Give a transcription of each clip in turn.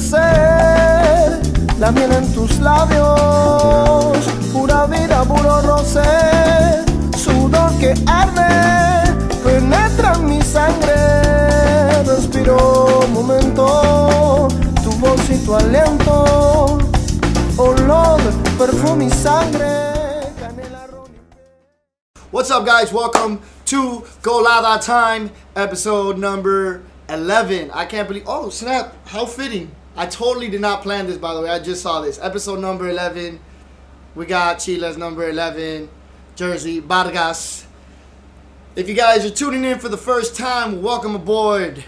amanecer, la miel en tus labios, pura vida, puro roce, sudor que arde, penetra en mi sangre, respiro un momento, tu voz y tu aliento, olor, perfume y sangre, canela, ron. What's up, guys? Welcome to Colada Time, episode number 11. I can't believe, oh snap, how fitting. I totally did not plan this, by the way. I just saw this. Episode number 11. We got Chile's number 11, Jersey, Vargas. If you guys are tuning in for the first time, welcome aboard.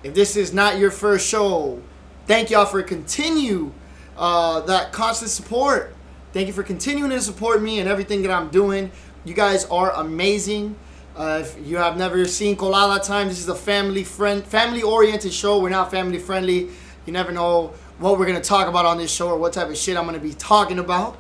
If this is not your first show, thank y'all for that constant support. Thank you for continuing to support me and everything that I'm doing. You guys are amazing. If you have never seen Colada Time, this is a family-oriented show. We're not family-friendly. You never know what we're going to talk about on this show or what type of shit I'm going to be talking about.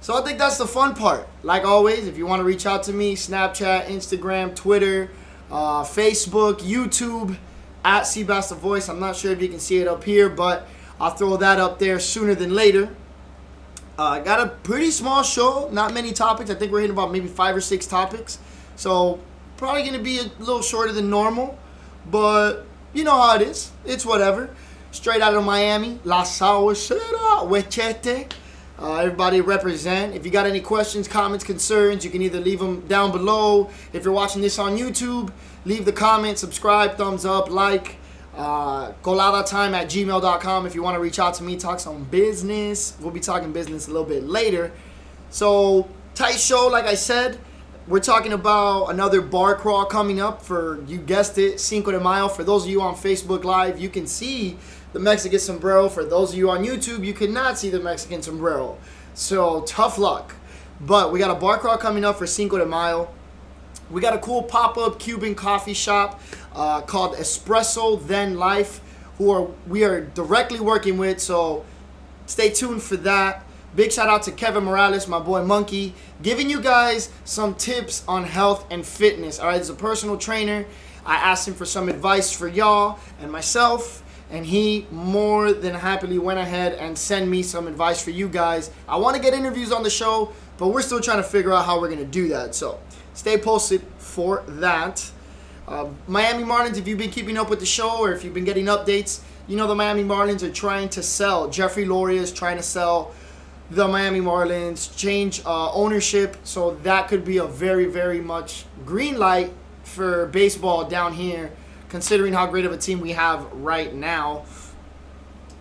So I think that's the fun part. Like always, if you want to reach out to me, Snapchat, Instagram, Twitter, Facebook, YouTube, at Seabass Voice. I'm not sure if you can see it up here, but I'll throw that up there sooner than later. I got a pretty small show, not many topics. I think we're hitting about maybe 5 or 6 topics. So probably going to be a little shorter than normal, but you know how it is. It's whatever. Straight out of Miami, La Salsera, Wechete. Everybody represent. If you got any questions, comments, concerns, you can either leave them down below. If you're watching this on YouTube, leave the comment, subscribe, thumbs up, like. coladatime@gmail.com if you want to reach out to me, talk some business. We'll be talking business a little bit later. So, tight show, like I said. We're talking about another bar crawl coming up for, you guessed it, Cinco de Mayo. For those of you on Facebook Live, you can see the Mexican sombrero. For those of you on YouTube, you cannot see the Mexican sombrero. So, tough luck. But we got a bar crawl coming up for Cinco de Mayo. We got a cool pop-up Cuban coffee shop called Espresso Then Life, we are directly working with, so stay tuned for that. Big shout out to Kevin Morales, my boy Monkey, giving you guys some tips on health and fitness. All right, he's a personal trainer. I asked him for some advice for y'all and myself, and he more than happily went ahead and sent me some advice for you guys. I want to get interviews on the show, but we're still trying to figure out how we're going to do that. So stay posted for that. Miami Marlins, if you've been keeping up with the show or if you've been getting updates, you know the Miami Marlins are trying to sell. Jeffrey Loria is trying to sell the Miami Marlins, change ownership. So that could be a very, very much green light for baseball down here, considering how great of a team we have right now.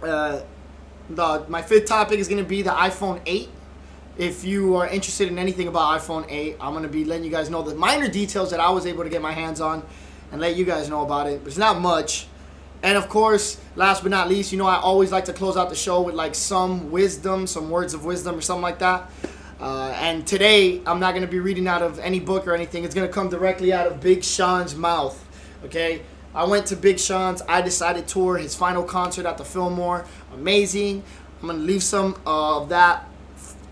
My fifth topic is going to be the iPhone 8. If you are interested in anything about iPhone 8, I'm going to be letting you guys know the minor details that I was able to get my hands on and let you guys know about it. But it's not much. And of course, last but not least, you know I always like to close out the show with like some wisdom, some words of wisdom or something like that. And today, I'm not going to be reading out of any book or anything. It's going to come directly out of Big Sean's mouth. Okay? I went to Big Sean's I Decided tour, his final concert at the Fillmore. Amazing. I'm going to leave some of that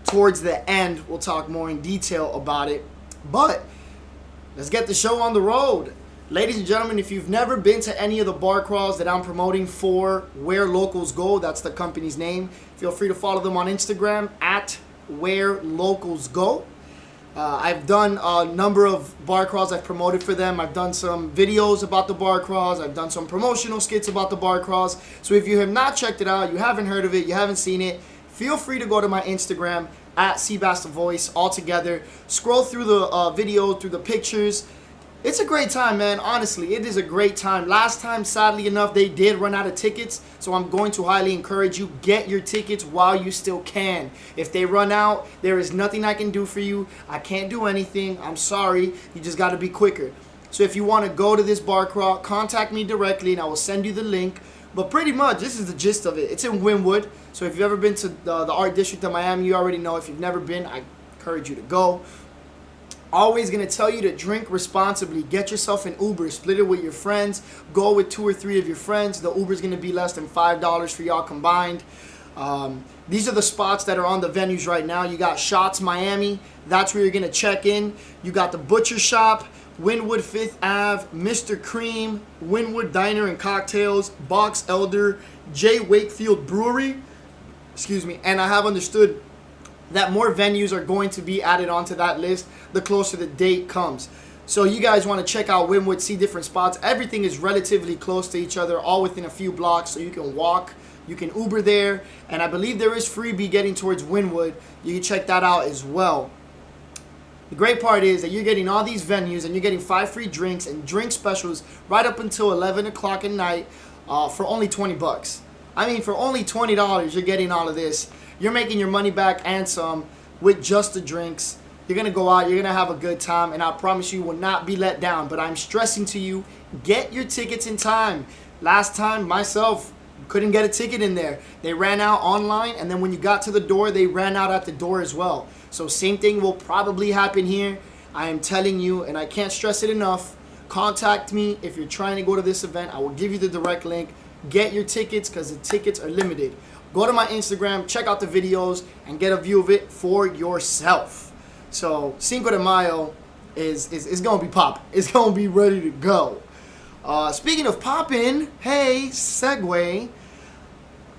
towards the end. We'll talk more in detail about it. But let's get the show on the road. Ladies and gentlemen, if you've never been to any of the bar crawls that I'm promoting for Where Locals Go, that's the company's name, feel free to follow them on Instagram at Where Locals Go. I've done a number of bar crawls I've promoted for them. I've done some videos about the bar crawls. I've done some promotional skits about the bar crawls. So if you have not checked it out, you haven't heard of it, you haven't seen it, feel free to go to my Instagram at Seabass Voice all together. Scroll through the video, through the pictures. It's a great time, man. Honestly, it is a great time. Last time, sadly enough, they did run out of tickets. So I'm going to highly encourage you, get your tickets while you still can. If they run out, there is nothing I can do for you. I can't do anything. I'm sorry. You just got to be quicker. So if you want to go to this bar crawl, contact me directly and I will send you the link. But pretty much, this is the gist of it. It's in Wynwood. So if you've ever been to the Art District of Miami, you already know. If you've never been, I encourage you to go. Always going to tell you to drink responsibly. Get yourself an Uber. Split it with your friends. Go with 2 or 3 of your friends. The Uber's going to be less than $5 for y'all combined. These are the spots that are on the venues right now. You got Shots Miami. That's where you're going to check in. You got the Butcher Shop, Wynwood 5th Ave, Mr. Cream, Wynwood Diner and Cocktails, Box Elder, J. Wakefield Brewery. Excuse me. And I have understood that more venues are going to be added onto that list the closer the date comes. So you guys want to check out Wynwood, see different spots. Everything is relatively close to each other, all within a few blocks, so you can walk, you can Uber there, and I believe there is freebie getting towards Wynwood. You can check that out as well. The great part is that you're getting all these venues and you're getting 5 free drinks and drink specials right up until 11 o'clock at night for only $20. I mean, for only $20, you're getting all of this. You're making your money back and some with just the drinks. You're going to go out, you're going to have a good time, and I promise you will not be let down. But I'm stressing to you, get your tickets in time. Last time, myself, couldn't get a ticket in there. They ran out online, and then when you got to the door, they ran out at the door as well. So same thing will probably happen here. I am telling you, and I can't stress it enough, contact me if you're trying to go to this event. I will give you the direct link. Get your tickets because the tickets are limited. Go to my Instagram, check out the videos, and get a view of it for yourself. So Cinco de Mayo is going to be popping. It's going to be ready to go. Speaking of popping, hey, segue.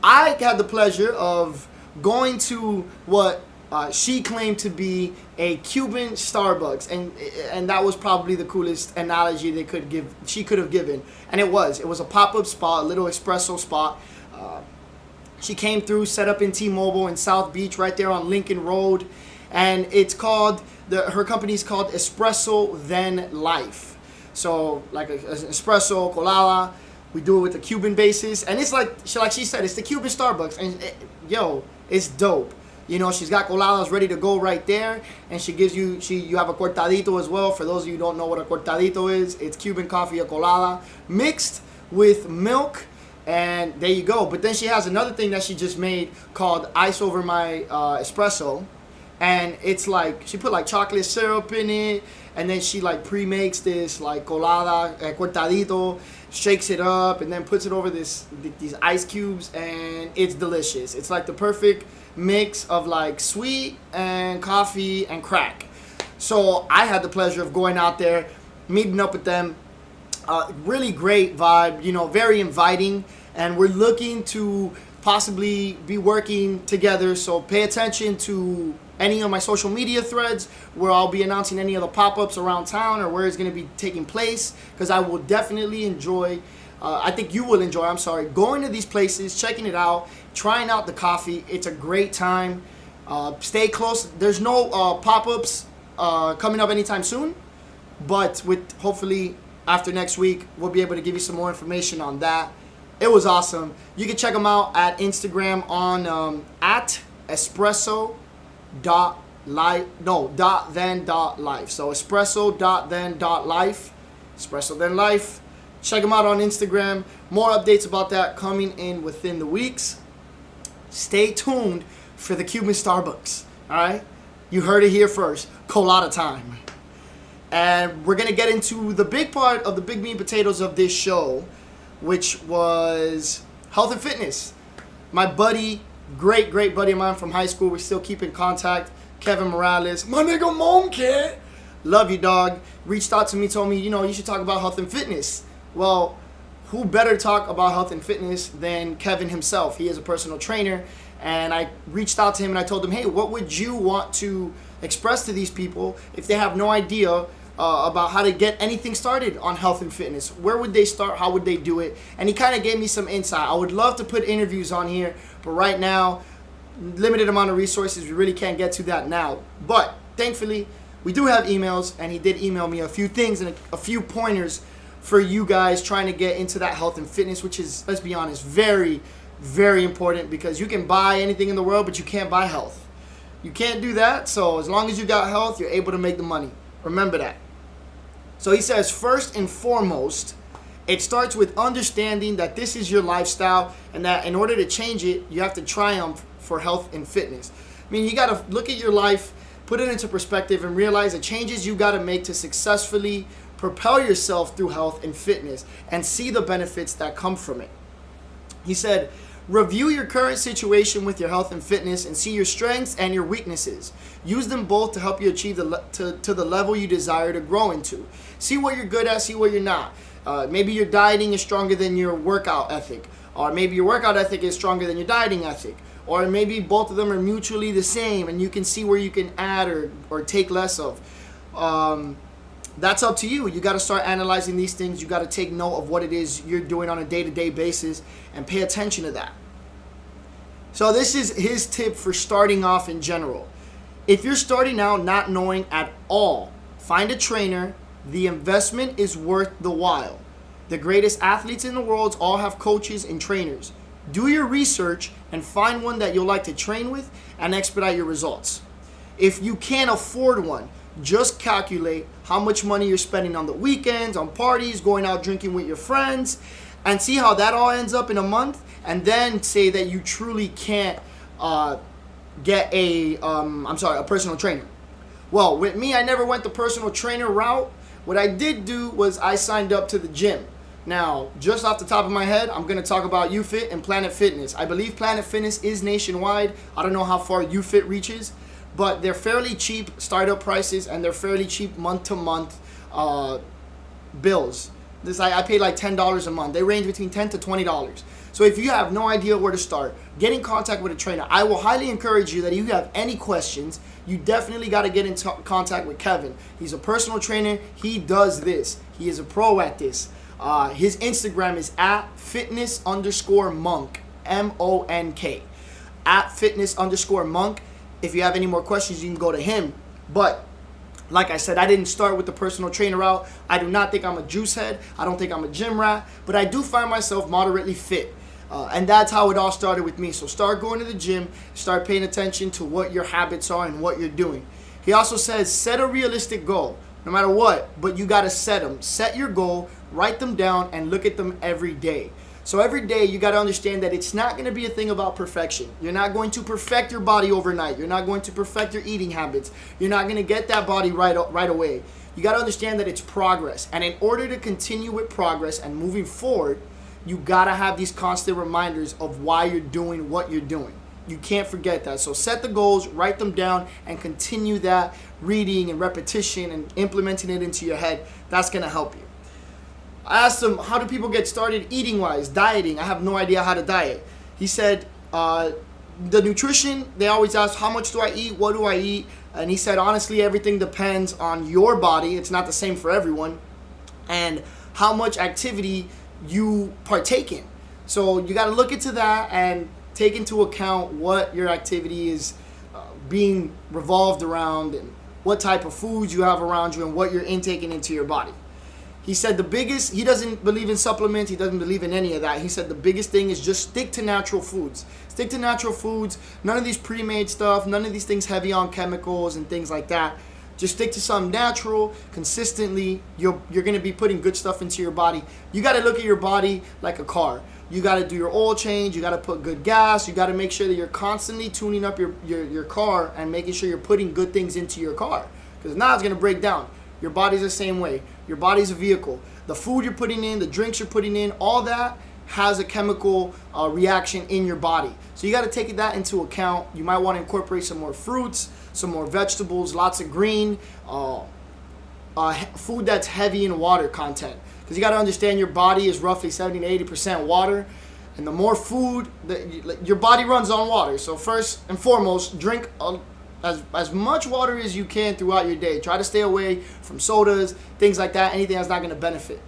I had the pleasure of going to what she claimed to be a Cuban Starbucks, and that was probably the coolest analogy she could have given. And it was a pop-up spot, a little espresso spot. She came through, set up in T-Mobile in South Beach, right there on Lincoln Road, and it's called her company's called Espresso Then Life. So like an espresso, colada, we do it with a Cuban basis, and it's like she said, it's the Cuban Starbucks, and it's dope. You know, she's got coladas ready to go right there, and she gives you have a cortadito as well. For those of you who don't know what a cortadito is, it's Cuban coffee, a colada, mixed with milk, and there you go. But then she has another thing that she just made called Ice Over My Espresso, and it's like she put like chocolate syrup in it, and then she like pre-makes this like colada, cortadito, shakes it up, and then puts it over these ice cubes, and it's delicious. It's like the perfect mix of like sweet and coffee and crack. So I had the pleasure of going out there, meeting up with them. Really great vibe, you know, very inviting, and we're looking to possibly be working together. So pay attention to any of my social media threads where I'll be announcing any of the pop-ups around town or where it's going to be taking place, because I will definitely enjoy, I think you will enjoy, going to these places, checking it out, trying out the coffee. It's a great time. Stay close. There's no pop-ups coming up anytime soon, but with hopefully after next week, we'll be able to give you some more information on that. It was awesome. You can check them out at Instagram on at espresso.then.life. So espresso.then.life. Espresso Then Life. Check them out on Instagram. More updates about that coming in within the weeks. Stay tuned for the Cuban Starbucks. All right? You heard it here first. Colada Time. And we're going to get into the big part of the big meat and potatoes of this show, which was health and fitness. My buddy, great buddy of mine from high school, we still keep in contact, Kevin Morales, my nigga mom kid, love you dog, reached out to me, told me, you know, you should talk about health and fitness. Well, who better talk about health and fitness than Kevin himself? He is a personal trainer, and I reached out to him and I told him, hey, what would you want to express to these people if they have no idea about how to get anything started on health and fitness? Where would they start? How would they do it? And he kind of gave me some insight. I would love to put interviews on here, but right now, limited amount of resources, we really can't get to that now. But thankfully, we do have emails, and he did email me a few things and a few pointers for you guys trying to get into that health and fitness, which is, let's be honest, very, very important, because you can buy anything in the world, but you can't buy health. You can't do that. So as long as you got health, you're able to make the money. Remember that. So he says, first and foremost, it starts with understanding that this is your lifestyle, and that in order to change it, you have to triumph for health and fitness. I mean, you got to look at your life, put it into perspective, and realize the changes you got to make to successfully propel yourself through health and fitness, and see the benefits that come from it. He said, Review your current situation with your health and fitness and see your strengths and your weaknesses. Use them both to help you achieve to the level you desire to grow into. See what you're good at, see what you're not. Maybe your dieting is stronger than your workout ethic, or maybe your workout ethic is stronger than your dieting ethic, or maybe both of them are mutually the same and you can see where you can add or take less of. That's up to you. You got to start analyzing these things. You got to take note of what it is you're doing on a day-to-day basis and pay attention to that. So this is his tip for starting off in general. If you're starting out not knowing at all, find a trainer. The investment is worth the while. The greatest athletes in the world all have coaches and trainers. Do your research and find one that you'll like to train with and expedite your results. If you can't afford one, just calculate how much money you're spending on the weekends, on parties, going out drinking with your friends, and see how that all ends up in a month, and then say that you truly can't get a personal trainer. Well, with me, I never went the personal trainer route. What I did do was I signed up to the gym. Now, just off the top of my head, I'm going to talk about YouFit and Planet Fitness. I believe Planet Fitness is nationwide. I don't know how far YouFit reaches, but they're fairly cheap startup prices and they're fairly cheap month-to-month bills. I pay like $10 a month. They range between $10 to $20. So if you have no idea where to start, get in contact with a trainer. I will highly encourage you that if you have any questions, you definitely got to get in contact with Kevin. He's a personal trainer. He does this. He is a pro at this. His Instagram is @fitness_monk, MONK, @fitness_monk. If you have any more questions, you can go to him. But like I said, I didn't start with the personal trainer route. I do not think I'm a juice head. I don't think I'm a gym rat. But I do find myself moderately fit. And that's how it all started with me. So start going to the gym. Start paying attention to what your habits are and what you're doing. He also says set a realistic goal, no matter what. But you got to set them. Set your goal, write them down, and look at them every day. So every day you got to understand that it's not going to be a thing about perfection. You're not going to perfect your body overnight. You're not going to perfect your eating habits. You're not going to get that body right away. You got to understand that it's progress. And in order to continue with progress and moving forward, you got to have these constant reminders of why you're doing what you're doing. You can't forget that. So set the goals, write them down, and continue that reading and repetition and implementing it into your head. That's going to help you. I asked him, how do people get started eating-wise, dieting? I have no idea how to diet. He said, the nutrition, they always ask, how much do I eat? What do I eat? And he said, honestly, everything depends on your body. It's not the same for everyone. And how much activity you partake in. So you got to look into that and take into account what your activity is being revolved around and what type of foods you have around you and what you're intaking into your body. He said he doesn't believe in supplements. He doesn't believe in any of that. He said the biggest thing is just stick to natural foods. Stick to natural foods. None of these pre-made stuff. None of these things heavy on chemicals and things like that. Just stick to something natural, consistently. You're going to be putting good stuff into your body. You got to look at your body like a car. You got to do your oil change. You got to put good gas. You got to make sure that you're constantly tuning up your car and making sure you're putting good things into your car. Because now it's going to break down. Your body's the same way. Your body's a vehicle. The food you're putting in, the drinks you're putting in, all that has a chemical reaction in your body. So you got to take that into account. You might want to incorporate some more fruits, some more vegetables, lots of green, food that's heavy in water content. Because you got to understand your body is roughly 70 to 80% water. And the more food, your body runs on water. So first and foremost, drink as much water as you can throughout your day. Try to stay away from sodas, things like that, anything that's not going to benefit.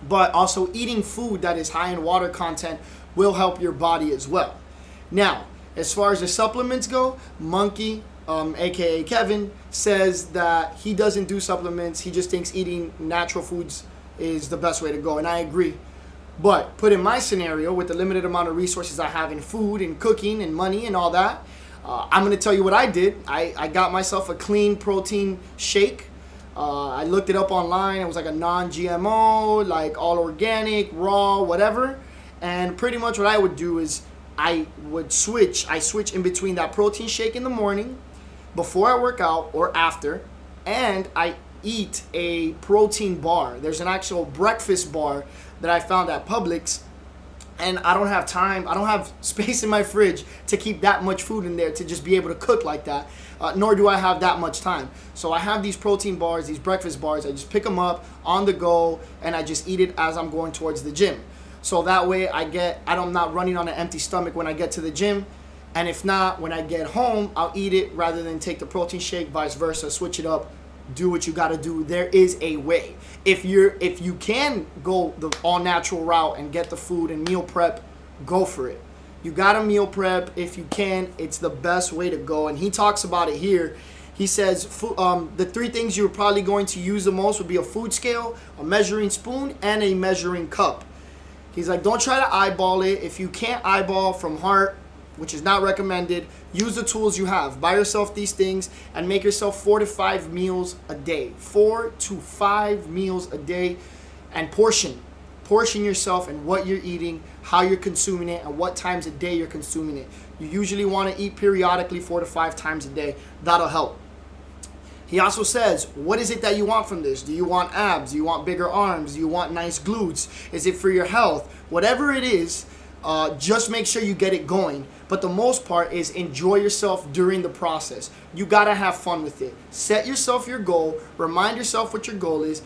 But also eating food that is high in water content will help your body as well. Now, as far as the supplements go, Monkey, aka Kevin, says that he doesn't do supplements. He just thinks eating natural foods is the best way to go, and I agree. But put in my scenario, with the limited amount of resources I have in food and cooking and money and all that, I'm going to tell you what I did. I got myself a clean protein shake. I looked it up online. It was like a non-GMO, like all organic, raw, whatever. And pretty much what I would do is I switch in between that protein shake in the morning, before I work out or after, and I eat a protein bar. There's an actual breakfast bar that I found at Publix. and I don't have time. I don't have space in my fridge to keep that much food in there to just be able to cook like that. Nor do I have that much time. So I have these protein bars, these breakfast bars. I just pick them up on the go, and I just eat it as I'm going towards the gym. So that way I'm not running on an empty stomach when I get to the gym. And if not, when I get home, I'll eat it rather than take the protein shake, vice versa. Switch it up. Do what you got to do. There is a way. If you can go the all natural route and get the food and meal prep, go for it. You got to meal prep if you can. It's the best way to go. And he talks about it here. He says the three things you're probably going to use the most would be a food scale, a measuring spoon, and a measuring cup. He's like, don't try to eyeball it. If you can't eyeball from heart, which is not recommended, use the tools you have. Buy yourself these things and make yourself 4 to 5 meals a day. 4 to 5 meals a day, and portion yourself and what you're eating, how you're consuming it, and what times a day you're consuming it. You usually want to eat periodically 4 to 5 times a day. That'll help. He also says, what is it that you want from this? Do you want abs? Do you want bigger arms? Do you want nice glutes? Is it for your health? Whatever it is, just make sure you get it going. But the most part is enjoy yourself during the process. You gotta have fun with it. Set yourself your goal. Remind yourself what your goal is.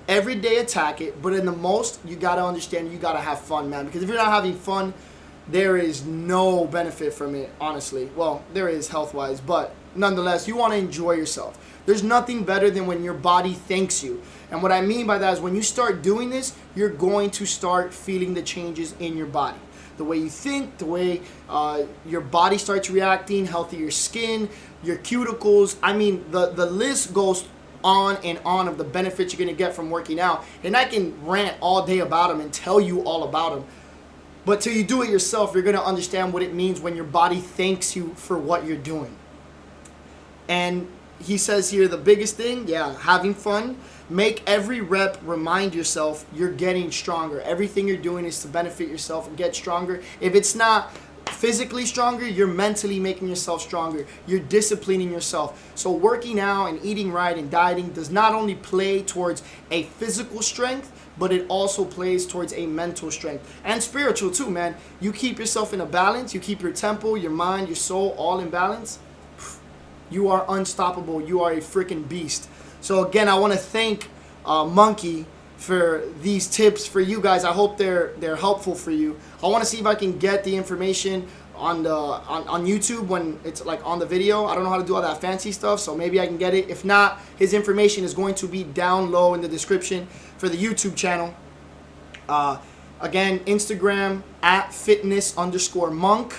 Every day attack it. But in the most, you gotta understand you gotta have fun, man. Because if you're not having fun, there is no benefit from it, honestly. Well, there is health-wise, but nonetheless, you want to enjoy yourself. There's nothing better than when your body thanks you. And what I mean by that is when you start doing this, you're going to start feeling the changes in your body. The way you think, the way your body starts reacting, healthier skin, your cuticles. I mean, the list goes on and on of the benefits you're going to get from working out. And I can rant all day about them and tell you all about them. But till you do it yourself, you're going to understand what it means when your body thanks you for what you're doing. And he says here, the biggest thing, having fun. Make every rep remind yourself you're getting stronger. Everything you're doing is to benefit yourself and get stronger. If it's not physically stronger, you're mentally making yourself stronger. You're disciplining yourself. So working out and eating right and dieting does not only play towards a physical strength, but it also plays towards a mental strength and spiritual too, man. You keep yourself in a balance. You keep your temple, your mind, your soul all in balance. You are unstoppable. You are a freaking beast. So again, I want to thank Monkey for these tips for you guys. I hope they're helpful for you. I want to see if I can get the information on YouTube when it's like on the video. I don't know how to do all that fancy stuff, so maybe I can get it. If not, his information is going to be down low in the description for the YouTube channel. Again, Instagram @fitness_monk,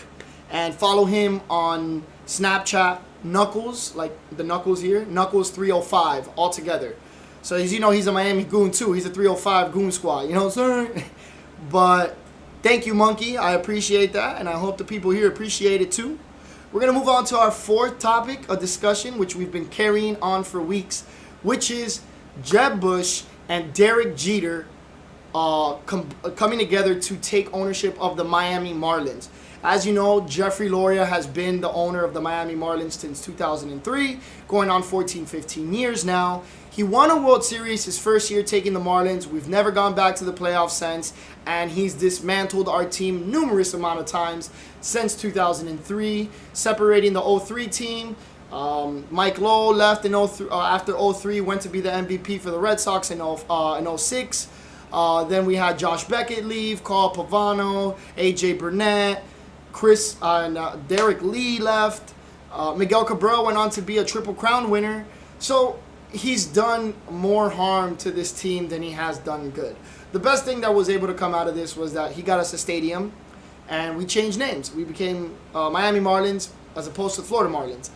and follow him on Snapchat, Knuckles, like the Knuckles here, Knuckles305 all together. So as you know, he's a Miami Goon too. He's a 305 Goon Squad. You know what I'm saying? But thank you, Monkey. I appreciate that, and I hope the people here appreciate it too. We're gonna move on to our fourth topic of discussion, which we've been carrying on for weeks, which is Jeb Bush and Derek Jeter coming together to take ownership of the Miami Marlins. As you know, Jeffrey Loria has been the owner of the Miami Marlins since 2003, going on 15 years now. He won a World Series his first year taking the Marlins. We've never gone back to the playoffs since, and he's dismantled our team numerous amount of times since 2003, separating the 03 team. Mike Lowe left in after 03, went to be the MVP for the Red Sox in 06. Then we had Josh Beckett leave, Carl Pavano, AJ Burnett, Derek Lee left. Miguel Cabrera went on to be a Triple Crown winner. So he's done more harm to this team than he has done good. The best thing that was able to come out of this was that he got us a stadium, and we changed names. We became Miami Marlins as opposed to Florida Marlins.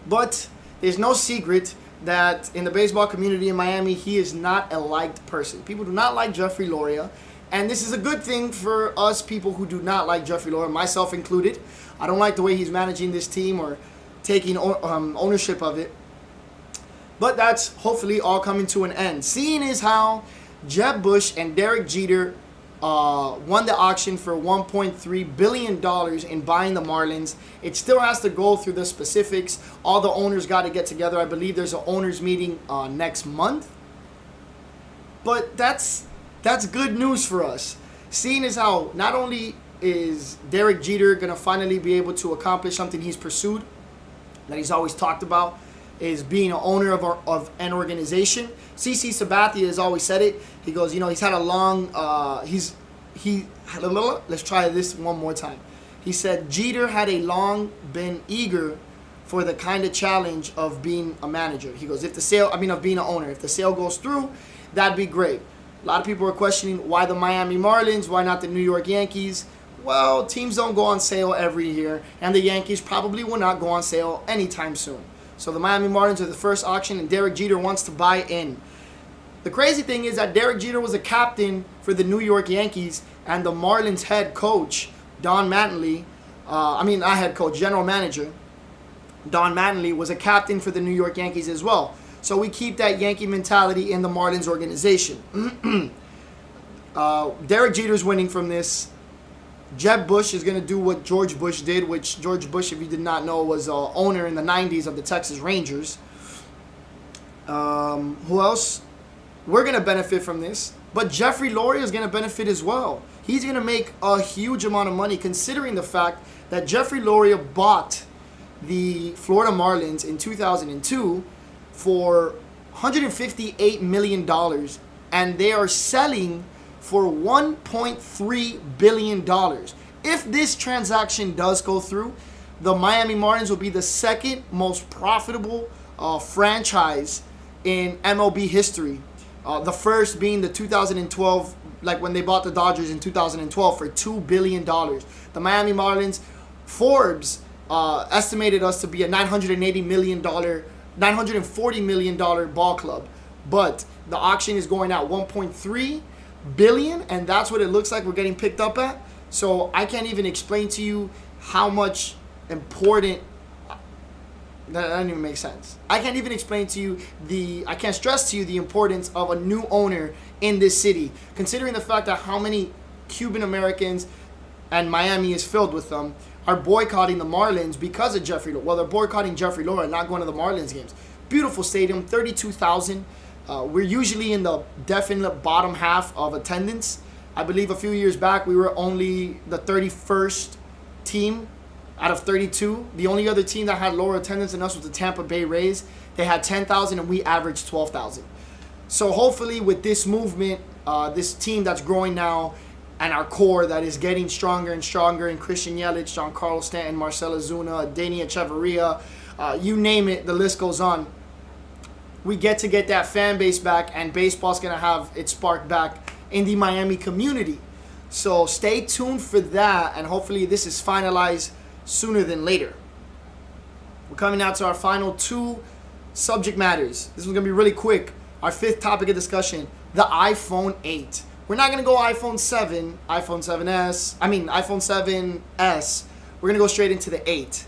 But there's no secret that in the baseball community in Miami, he is not a liked person. People do not like Jeffrey Loria. And this is a good thing for us people who do not like Jeffrey Loria, myself included. I don't like the way he's managing this team or taking ownership of it. But that's hopefully all coming to an end. Seeing as how Jeb Bush and Derek Jeter won the auction for $1.3 billion in buying the Marlins. It still has to go through the specifics. All the owners got to get together. I believe there's an owners meeting next month. But that's good news for us. seeing as how not only is Derek Jeter going to finally be able to accomplish something he's pursued, that he's always talked about, is being an owner of an organization. CC Sabathia has always said it. He goes, he's had a long, let's try this one more time. He said Jeter had a long been eager for the kind of challenge of being a manager. He goes, of being an owner. If the sale goes through, that'd be great. A lot of people are questioning why the Miami Marlins, why not the New York Yankees? Well, teams don't go on sale every year, and the Yankees probably will not go on sale anytime soon. So the Miami Marlins are the first auction, and Derek Jeter wants to buy in. The crazy thing is that Derek Jeter was a captain for the New York Yankees, and the Marlins head coach, Don Mattingly, general manager, Don Mattingly was a captain for the New York Yankees as well. So we keep that Yankee mentality in the Marlins organization. Derek Jeter's winning from this. Jeb Bush is going to do what George Bush did, which George Bush, if you did not know, was owner in the 90s of the Texas Rangers. Who else? We're going to benefit from this. But Jeffrey Loria is going to benefit as well. He's going to make a huge amount of money, considering the fact that Jeffrey Loria bought the Florida Marlins in 2002 for $158 million, and they are selling for $1.3 billion. If this transaction does go through, the Miami Marlins will be the second most profitable franchise in MLB history. The first being the 2012, like when they bought the Dodgers in 2012 for $2 billion. The Miami Marlins, Forbes estimated us to be a $940 million ball club. But the auction is going at $1.3 billion, and that's what it looks like we're getting picked up at. So I can't even explain to you how much important. That doesn't even make sense. I can't even explain to you I can't stress to you the importance of a new owner in this city, considering the fact that how many Cuban Americans, and Miami is filled with them, are boycotting the Marlins because of Jeffrey Loria. Well, they're boycotting Jeffrey Loria, not going to the Marlins games. Beautiful stadium, 32,000. We're usually in the definite bottom half of attendance. I believe a few years back we were only the 31st team out of 32. The only other team that had lower attendance than us was the Tampa Bay Rays. They had 10,000 and we averaged 12,000. So hopefully with this movement, this team that's growing now, and our core that is getting stronger and stronger, and Christian Yelich, Giancarlo Stanton, Marcell Ozuna, Dani Echeverria, you name it, the list goes on. We get that fan base back, and baseball's going to have its spark back in the Miami community. So stay tuned for that, and hopefully this is finalized sooner than later. We're coming out to our final two subject matters. This one's going to be really quick. Our fifth topic of discussion, the iPhone 8. We're not going to go iPhone 7, iPhone 7S. We're going to go straight into the 8.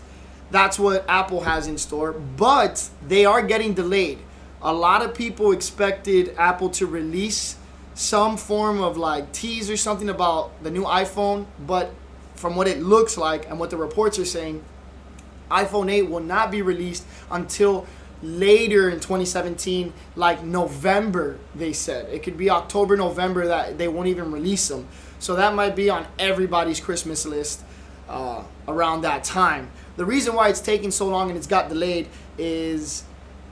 That's what Apple has in store, but they are getting delayed. A lot of people expected Apple to release some form of like tease or something about the new iPhone, but from what it looks like and what the reports are saying, iPhone 8 will not be released until later in 2017, like November, they said. It could be October, November that they won't even release them. So that might be on everybody's Christmas list around that time. The reason why it's taking so long and it's got delayed is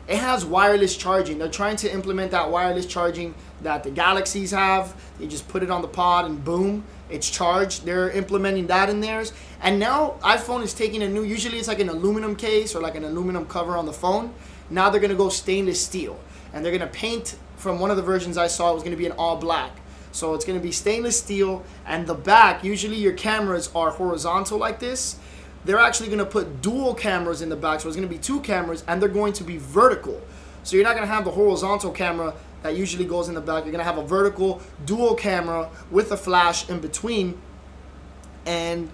it has wireless charging. They're trying to implement that wireless charging that the Galaxies have. You just put it on the pod and boom, it's charged. They're implementing that in theirs. And now iPhone is taking usually it's like an aluminum case or like an aluminum cover on the phone. Now they're going to go stainless steel. And they're going to paint, from one of the versions I saw, it was going to be an all black. So it's going to be stainless steel. And the back, usually your cameras are horizontal like this. They're actually going to put dual cameras in the back. So it's going to be two cameras, and they're going to be vertical. So you're not going to have the horizontal camera that usually goes in the back. You're going to have a vertical dual camera with a flash in between. And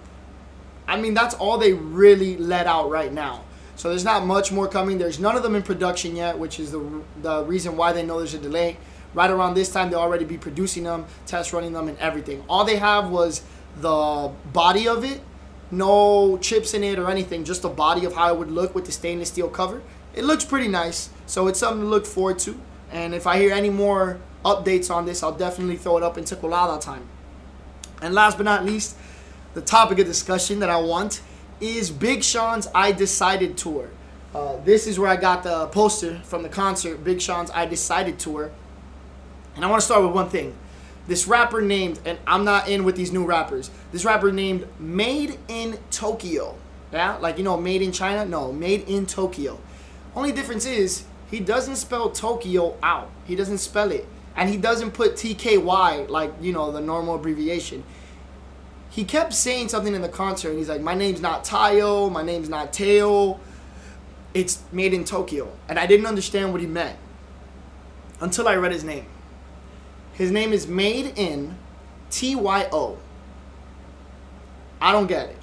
I mean, that's all they really let out right now. So there's not much more coming. There's none of them in production yet, which is the reason why they know there's a delay. Right around this time, they'll already be producing them, test running them, and everything. All they have was the body of it. No chips in it or anything, just the body of how it would look with the stainless steel cover. It looks pretty nice, so it's something to look forward to. And if I hear any more updates on this, I'll definitely throw it up into Colada Time. And last but not least, the topic of discussion that I want is Big Sean's I Decided tour. This is where I got the poster from the concert, Big Sean's I Decided tour. And I want to start with one thing. This rapper named, and I'm not in with these new rappers, this rapper named Made in Tokyo. Yeah, like, you know, made in China? No, made in Tokyo. Only difference is he doesn't spell Tokyo out. He doesn't spell it. And he doesn't put TKY like, you know, the normal abbreviation. He kept saying something in the concert, and he's like, my name's not Tayo, my name's not Teo. It's made in Tokyo. And I didn't understand what he meant until I read his name. His name is Made in TYO. I don't get it.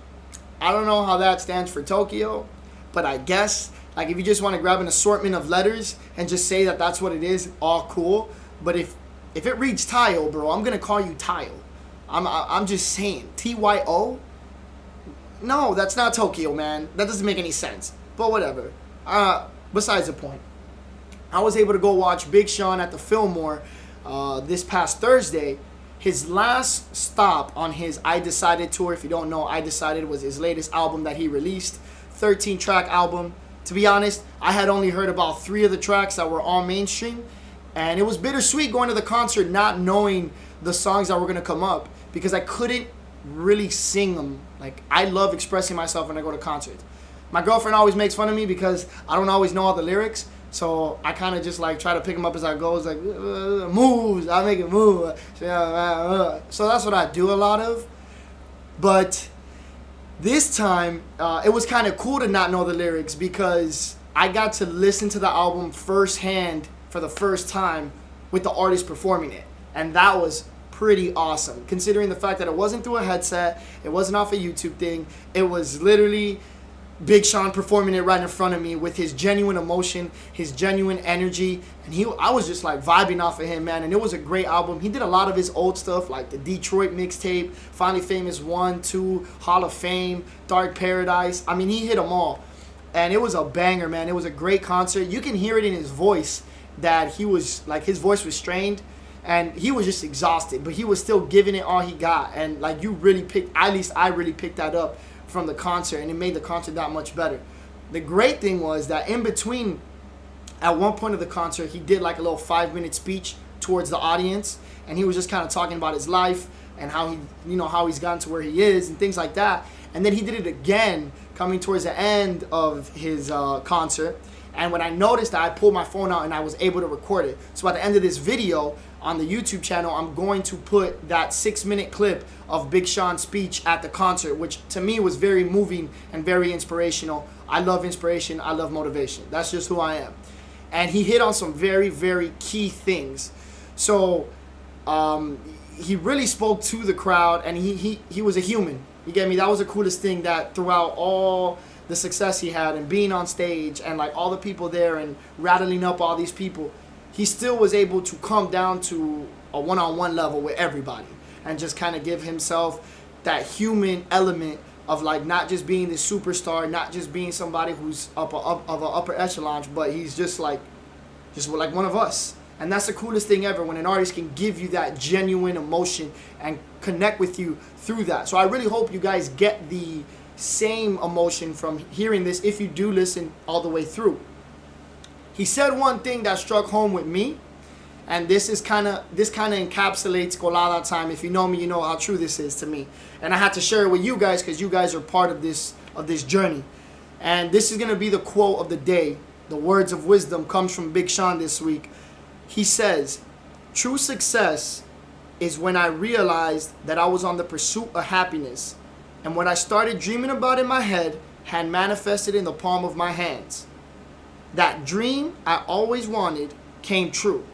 I don't know how that stands for Tokyo, but I guess, like, if you just want to grab an assortment of letters and just say that that's what it is, all cool. But if it reads Tayo, bro, I'm going to call you Tayo. I'm just saying. TYO? No, that's not Tokyo, man. That doesn't make any sense. But whatever. Besides the point. I was able to go watch Big Sean at the Fillmore this past Thursday. His last stop on his I Decided tour. If you don't know, I Decided was his latest album that he released. 13-track album. To be honest, I had only heard about 3 of the tracks that were all mainstream. And it was bittersweet going to the concert not knowing the songs that were going to come up, because I couldn't really sing them. Like, I love expressing myself when I go to concerts. My girlfriend always makes fun of me because I don't always know all the lyrics. So I kind of just like try to pick them up as I go. It's like, moves, I make it move. So that's what I do a lot of. But this time, it was kind of cool to not know the lyrics, because I got to listen to the album firsthand for the first time with the artist performing it. And that was pretty awesome, considering the fact that it wasn't through a headset, it wasn't off a YouTube thing. It was literally Big Sean performing it right in front of me with his genuine emotion, his genuine energy, and I was just like vibing off of him, man. And it was a great album. He did a lot of his old stuff, like the Detroit mixtape, Finally Famous 1, 2, Hall of Fame, Dark Paradise. I mean, he hit them all, and it was a banger, man. It was a great concert. You can hear it in his voice that he was like, his voice was strained, and he was just exhausted, but he was still giving it all he got. And like, you really picked, at least I really picked that up from the concert, and it made the concert that much better. The great thing was that in between, at one point of the concert, he did like a little 5-minute speech towards the audience, and he was just kind of talking about his life and how he, you know, how he's gotten to where he is and things like that. And then he did it again coming towards the end of his concert. And when I noticed that, I pulled my phone out and I was able to record it. So at the end of this video on the YouTube channel, I'm going to put that 6-minute clip of Big Sean's speech at the concert, which to me was very moving and very inspirational. I love inspiration. I love motivation. That's just who I am. And he hit on some very, very key things. So he really spoke to the crowd, and he was a human. You get me? That was the coolest thing, that throughout all the success he had and being on stage and like all the people there and rattling up all these people, he still was able to come down to a one-on-one level with everybody and just kind of give himself that human element of like not just being this superstar, not just being somebody who's of an upper echelon, but he's just like one of us. And that's the coolest thing ever, when an artist can give you that genuine emotion and connect with you through that. So I really hope you guys get the same emotion from hearing this if you do listen all the way through. He said one thing that struck home with me, and this kind of encapsulates Colada Time. If you know me, you know how true this is to me. And I had to share it with you guys because you guys are part of this journey. And this is going to be the quote of the day. The words of wisdom comes from Big Sean this week. He says, "True success is when I realized that I was on the pursuit of happiness, and what I started dreaming about in my head had manifested in the palm of my hands. That dream I always wanted came true."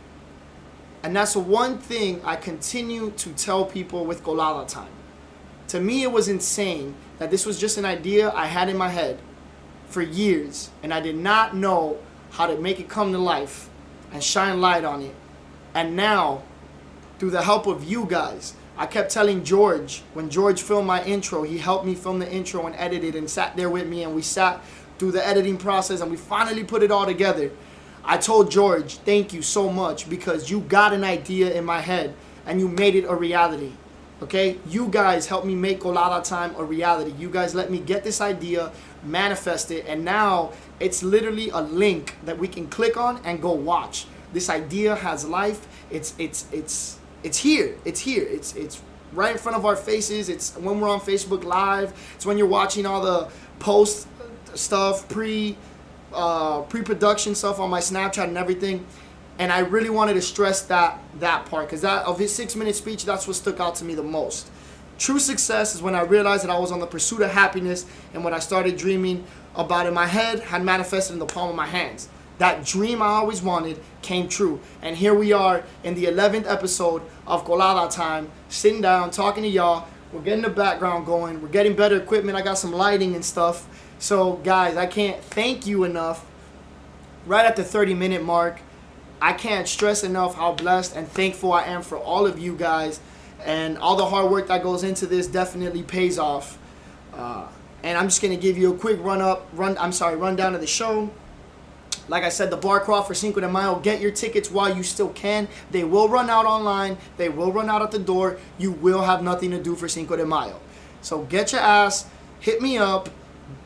And that's the one thing I continue to tell people with Colada Time. To me, it was insane that this was just an idea I had in my head for years, and I did not know how to make it come to life and shine light on it. And now, through the help of you guys, I kept telling George, when George filmed my intro, he helped me film the intro and edit it and sat there with me, and we sat through the editing process and we finally put it all together. I told George, thank you so much, because you got an idea in my head and you made it a reality. Okay, you guys helped me make Colada Time a reality. You guys let me get this idea, manifest it, and now it's literally a link that we can click on and go watch. This idea has life. It's here. It's here. It's right in front of our faces. It's when we're on Facebook Live. It's when you're watching all the post stuff, pre-production stuff on my Snapchat and everything. And I really wanted to stress that part, because that of his 6-minute speech, that's what stuck out to me the most. True success is when I realized that I was on the pursuit of happiness, and when I started dreaming about in my head had manifested in the palm of my hands. That dream I always wanted came true. And here we are in the 11th episode of Colada Time, sitting down, talking to y'all. We're getting the background going. We're getting better equipment. I got some lighting and stuff. So, guys, I can't thank you enough. Right at the 30-minute mark, I can't stress enough how blessed and thankful I am for all of you guys, and all the hard work that goes into this definitely pays off. And I'm just gonna give you a quick rundown of the show. Like I said, the bar crawl for Cinco de Mayo. Get your tickets while you still can. They will run out online. They will run out at the door. You will have nothing to do for Cinco de Mayo. So get your ass, hit me up,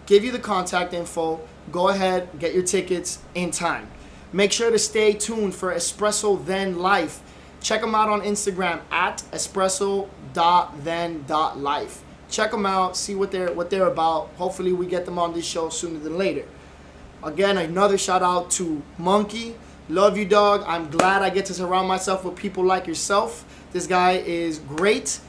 give you the contact info. Go ahead, get your tickets in time. Make sure to stay tuned for Espresso Then Life. Check them out on Instagram at espresso.then.life. Check them out, see what they're about. Hopefully we get them on this show sooner than later. Again, another shout out to Monkey. Love you, dog. I'm glad I get to surround myself with people like yourself. This guy is great.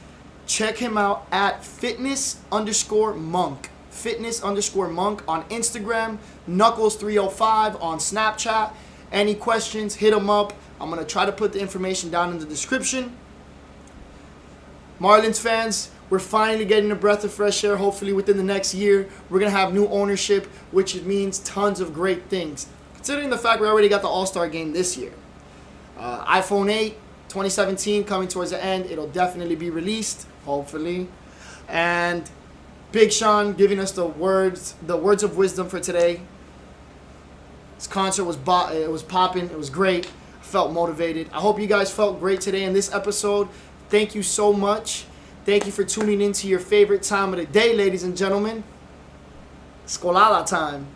Check him out at fitness_monk. Fitness_monk on Instagram. Knuckles305 on Snapchat. Any questions, hit him up. I'm going to try to put the information down in the description. Marlins fans, we're finally getting a breath of fresh air. Hopefully within the next year, we're going to have new ownership, which means tons of great things. Considering the fact we already got the All-Star game this year. iPhone 8, 2017 coming towards the end. It'll definitely be released, hopefully. And Big Sean giving us the words of wisdom for today. This concert was popping. It was great. I felt motivated. I hope you guys felt great today in this episode. Thank you so much. Thank you for tuning in to your favorite time of the day, ladies and gentlemen. It's Colada time.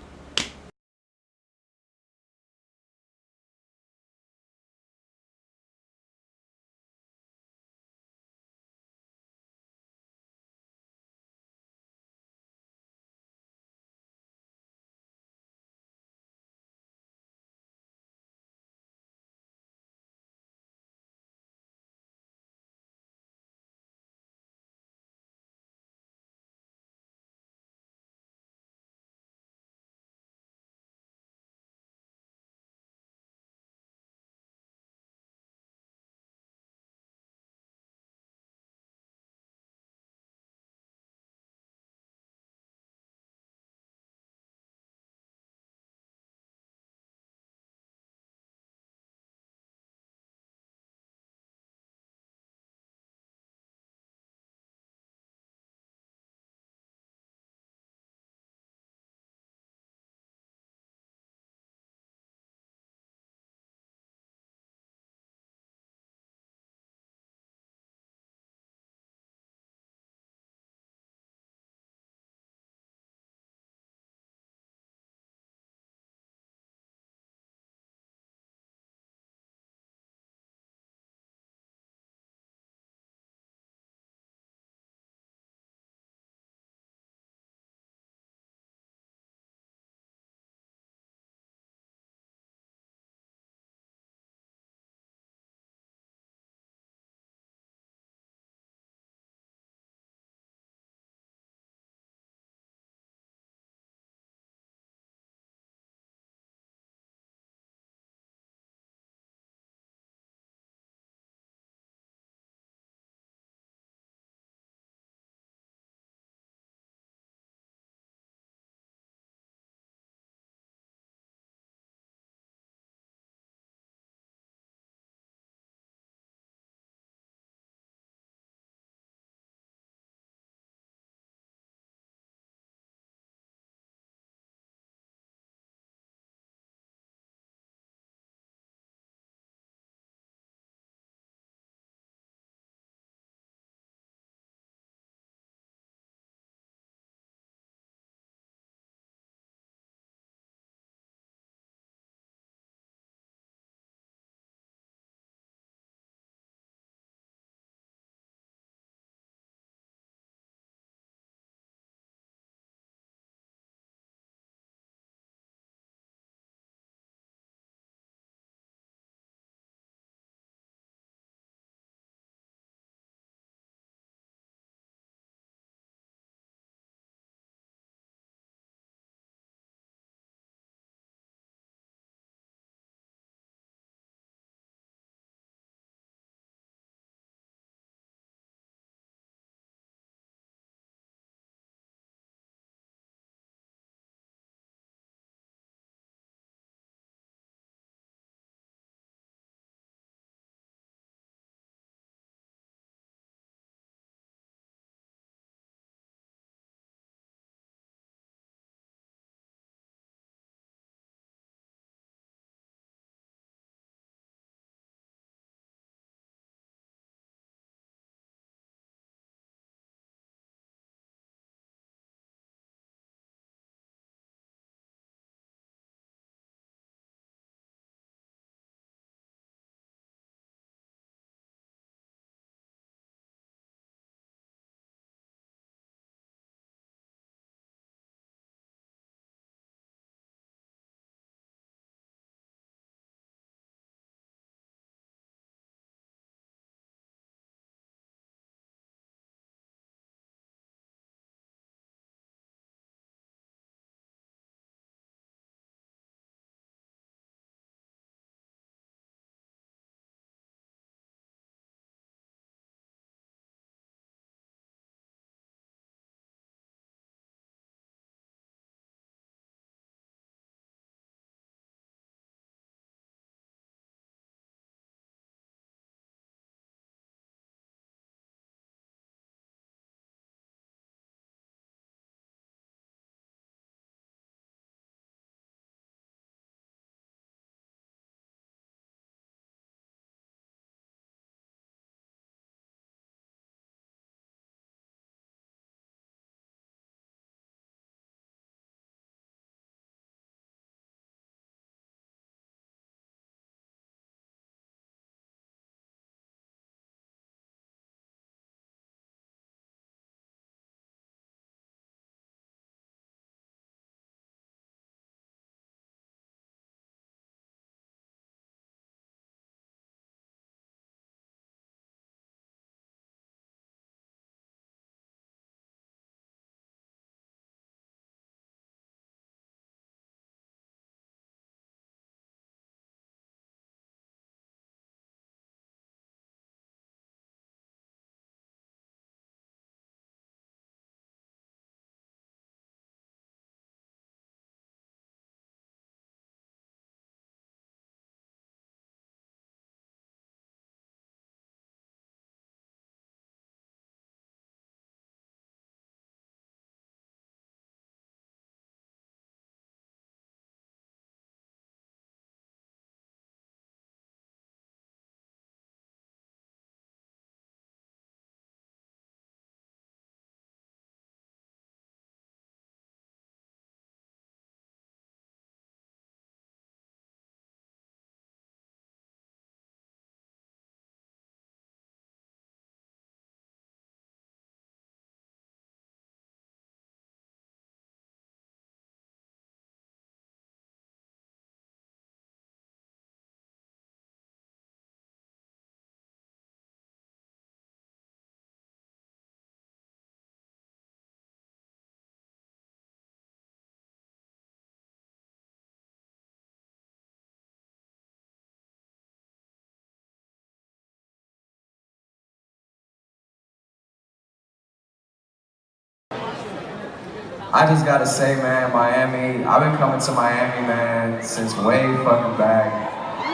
I just gotta say, man, Miami, I've been coming to Miami, man, since way fucking back.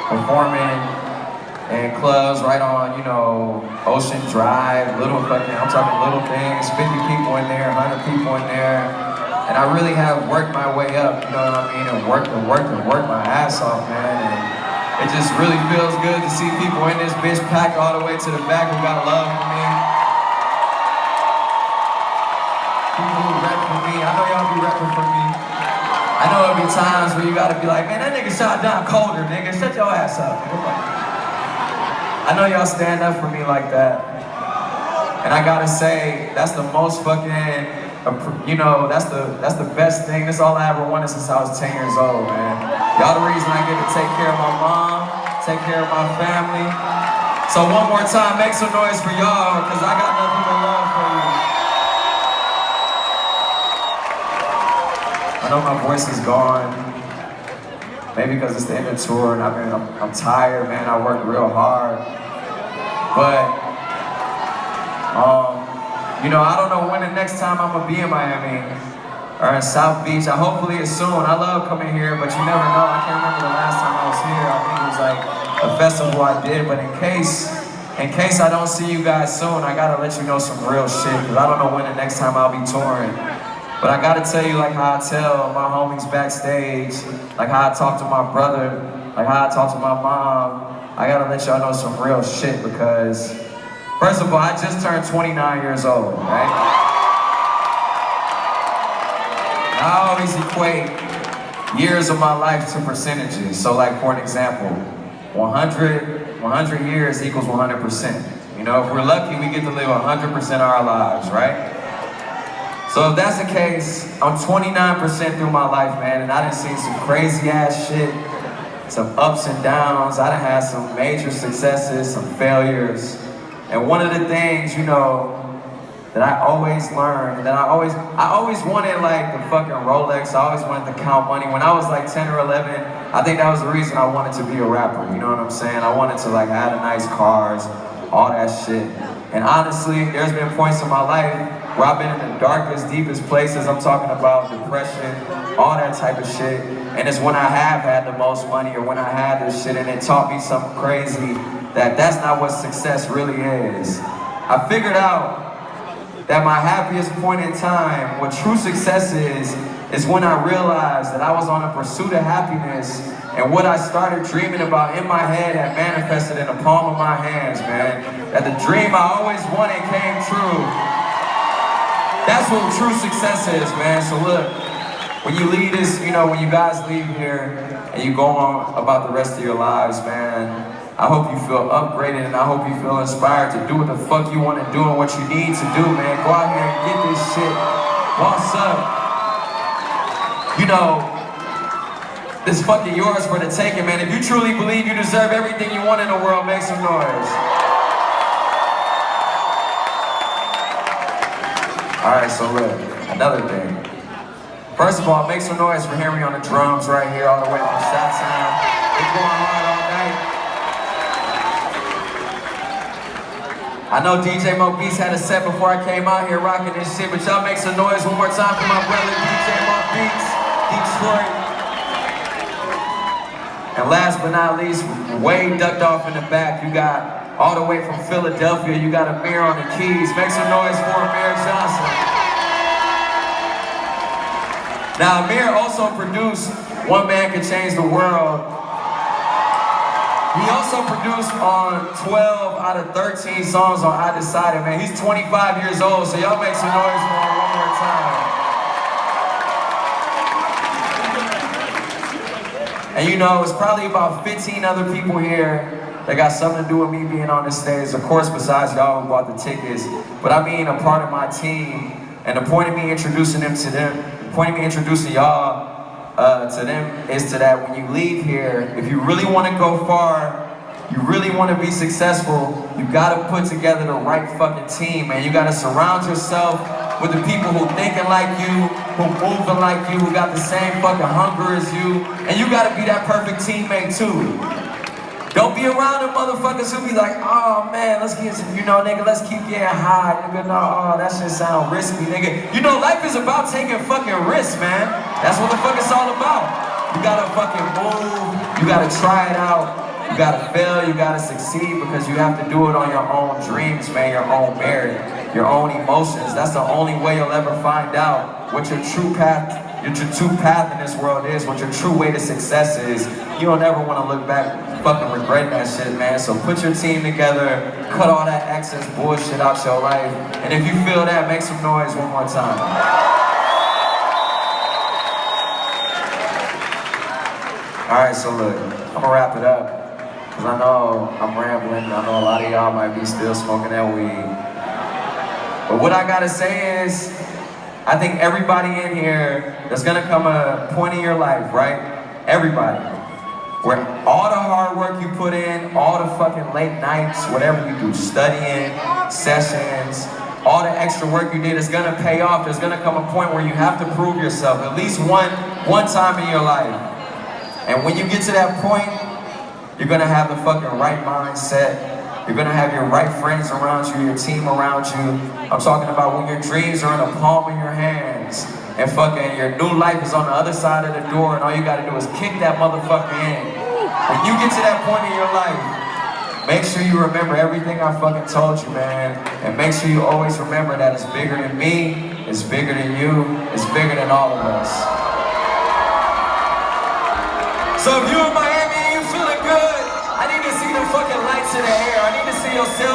Performing in clubs right on, you know, Ocean Drive, I'm talking little things, 50 people in there, 100 people in there. And I really have worked my way up, you know what I mean, and worked my ass off, man. And it just really feels good to see people in this bitch packed all the way to the back who got love for me. People who rep for me. I know y'all be repping for me. I know there'll be times where you gotta be like, man, that nigga shot down colder, nigga. Shut your ass up. I know y'all stand up for me like that. And I gotta say, that's the most fucking, you know, that's the best thing. That's all I ever wanted since I was 10 years old, man. Y'all the reason I get to take care of my mom, take care of my family. So one more time, make some noise for y'all, because I got nothing but love for you. I know my voice is gone, maybe because it's the end of the tour, and I'm tired, man. I worked real hard, but you know, I don't know when the next time I'm gonna be in Miami or in South Beach. Hopefully it's soon. I love coming here, but you never know. I can't remember the last time I was here. I think it was like a festival I did, but in case I don't see you guys soon, I gotta let you know some real shit, because I don't know when the next time I'll be touring. But I gotta tell you, like how I tell my homies backstage, like how I talk to my brother, like how I talk to my mom, I gotta let y'all know some real shit, because first of all, I just turned 29 years old, right? I always equate years of my life to percentages. So like, for an example, 100 years equals 100%. You know, if we're lucky, we get to live 100% of our lives, right? So if that's the case, I'm 29% through my life, man, and I done seen some crazy ass shit, some ups and downs. I done had some major successes, some failures. And one of the things, you know, that I always learned, that I always wanted like the fucking Rolex, I always wanted to count money. When I was like 10 or 11, I think that was the reason I wanted to be a rapper, you know what I'm saying? I wanted to like have nice cars, all that shit. And honestly, there's been points in my life where I've been in the darkest, deepest places. I'm talking about depression, all that type of shit. And it's when I have had the most money, or when I had this shit, and it taught me something crazy, that's not what success really is. I figured out that my happiest point in time, what true success is when I realized that I was on a pursuit of happiness, and what I started dreaming about in my head had manifested in the palm of my hands, man. That the dream I always wanted came true. That's what true success is, man. So look, when you leave this, you know, when you guys leave here and you go on about the rest of your lives, man, I hope you feel upgraded, and I hope you feel inspired to do what the fuck you want to do and what you need to do, man. Go out here and get this shit. Boss up. You know, this fucking yours for the taking, man. If you truly believe you deserve everything you want in the world, make some noise. Alright, so look, another thing. First of all, make some noise for Henry on the drums right here, all the way from Shottown. We're going hard all night. I know DJ Mo Beats had a set before I came out here rocking this shit, but y'all make some noise one more time for my brother DJ Mo Beats, Detroit. And last but not least, way ducked off in the back, you got all the way from Philadelphia, you got Amir on the keys. Make some noise for Amir Johnson. Now, Amir also produced One Man Can Change the World. He also produced on 12 out of 13 songs on I Decided, man. He's 25 years old, so y'all make some noise for him one more time. And you know, it's probably about 15 other people here that got something to do with me being on this stage. Of course, besides y'all who bought the tickets. But I mean a part of my team. And the point of me introducing y'all to them is to that when you leave here, if you really want to go far, you really want to be successful, you gotta put together the right fucking team, man. You gotta surround yourself with the people who thinking like you, who moving like you, who got the same fucking hunger as you, and you gotta be that perfect teammate too. Don't be around the motherfuckers who be like, oh man, let's get some, nigga, let's keep getting high, nigga, no, oh, that shit sound risky, nigga. Life is about taking fucking risks, man. That's what the fuck it's all about. You gotta fucking move, you gotta try it out, you gotta fail, you gotta succeed, because you have to do it on your own dreams, man, your own merit, your own emotions. That's the only way you'll ever find out what your true path in this world is, what your true way to success is. You don't ever want to look back fucking regretting that shit, man. So put your team together, cut all that excess bullshit out your life, and if you feel that, make some noise one more time. Alright, so look, I'm gonna wrap it up, because I know I'm rambling. I know a lot of y'all might be still smoking that weed. But what I gotta say is, I think everybody in here, there's gonna come a point in your life, right? Everybody. Where all the hard work you put in, all the fucking late nights, whatever you do, studying, sessions, all the extra work you did is gonna pay off. There's gonna come a point where you have to prove yourself at least one time in your life. And when you get to that point, you're gonna have the fucking right mindset. You're gonna have your right friends around you, your team around you. I'm talking about when your dreams are in the palm of your hands and fucking your new life is on the other side of the door and all you gotta do is kick that motherfucker in. When you get to that point in your life, make sure you remember everything I fucking told you, man. And make sure you always remember that it's bigger than me, it's bigger than you, it's bigger than all of us. So if you're in Miami and you feeling good, I need to see the fucking lights in the air. I need to see yourself.